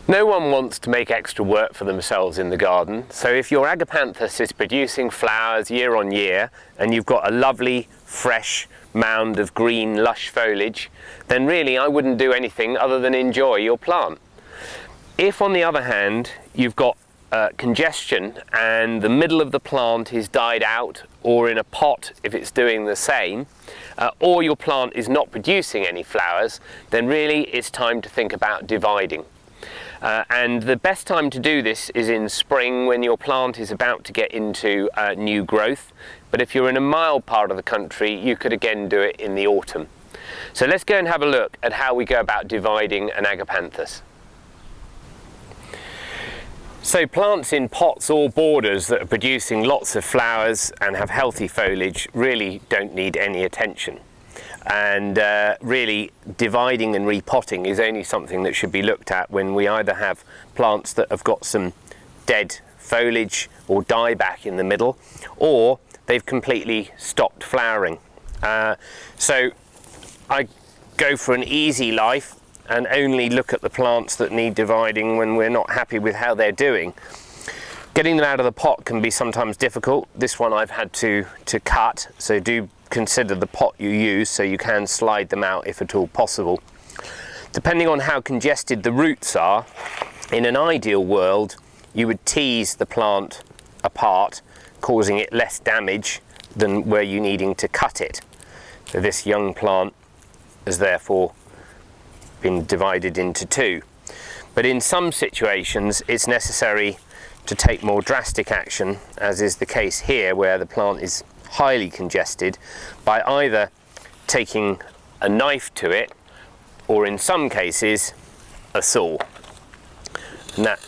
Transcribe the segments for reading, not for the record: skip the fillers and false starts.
No one wants to make extra work for themselves in the garden, so if your Agapanthus is producing flowers year on year and you've got a lovely fresh mound of green lush foliage, then really I wouldn't do anything other than enjoy your plant. If on the other hand you've got congestion and the middle of the plant is died out, or in a pot if it's doing the same, or your plant is not producing any flowers, then really it's time to think about dividing. And the best time to do this is in spring, when your plant is about to get into new growth. But if you're in a mild part of the country, you could again do it in the autumn. So let's go and have a look at how we go about dividing an Agapanthus. So plants in pots or borders that are producing lots of flowers and have healthy foliage really don't need any attention. And really dividing and repotting is only something that should be looked at when we either have plants that have got some dead foliage or dieback in the middle, or they've completely stopped flowering. So I go for an easy life and only look at the plants that need dividing when we're not happy with how they're doing. Getting them out of the pot can be sometimes difficult. This one I've had to cut, so do consider the pot you use so you can slide them out if at all possible. Depending on how congested the roots are, in an ideal world you would tease the plant apart, causing it less damage than where you're needing to cut it. So this young plant has therefore been divided into two. But in some situations it's necessary to take more drastic action, as is the case here where the plant is highly congested, by either taking a knife to it or in some cases a saw. And that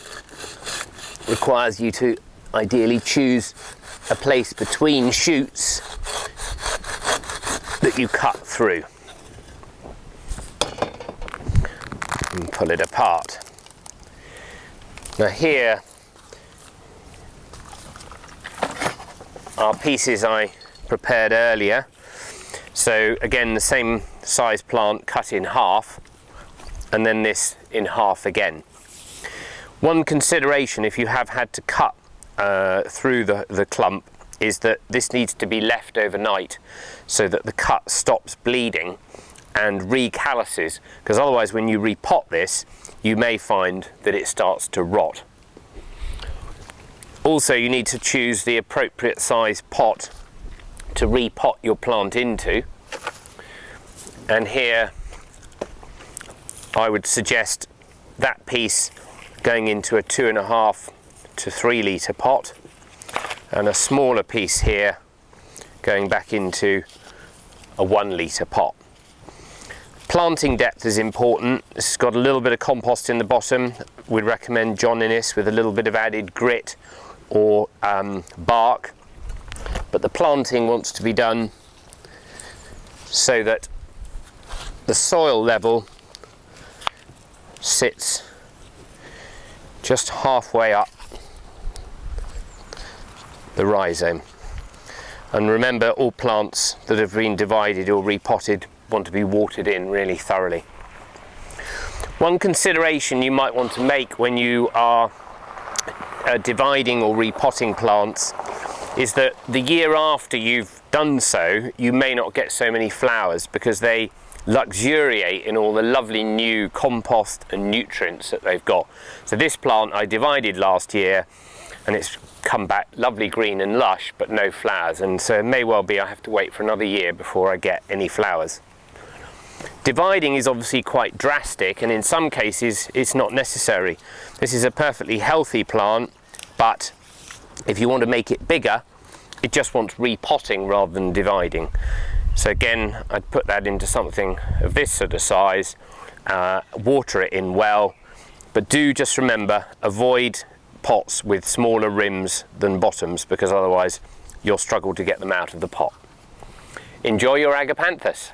requires you to ideally choose a place between shoots that you cut through and pull it apart. Now here are pieces I prepared earlier. So again, the same size plant cut in half, and then this in half again. One consideration if you have had to cut through the clump is that this needs to be left overnight so that the cut stops bleeding and recalluses, because otherwise when you repot this you may find that it starts to rot. Also, you need to choose the appropriate size pot to repot your plant into, and here I would suggest that piece going into a 2.5 to 3 litre pot, and a smaller piece here going back into a 1 litre pot. Planting depth is important. This has got a little bit of compost in the bottom. We'd recommend John Innes with a little bit of added grit or bark, but the planting wants to be done so that the soil level sits just halfway up the rhizome. And remember, all plants that have been divided or repotted want to be watered in really thoroughly. One consideration you might want to make when you are dividing or repotting plants is that the year after you've done so, you may not get so many flowers because they luxuriate in all the lovely new compost and nutrients that they've got. So this plant I divided last year and it's come back lovely green and lush, but no flowers, and so it may well be I have to wait for another year before I get any flowers. Dividing is obviously quite drastic, and in some cases it's not necessary. This is a perfectly healthy plant, but if you want to make it bigger, it just wants repotting rather than dividing. So again, I'd put that into something of this sort of size, water it in well, but do just remember, avoid pots with smaller rims than bottoms, because otherwise you'll struggle to get them out of the pot. Enjoy your Agapanthus.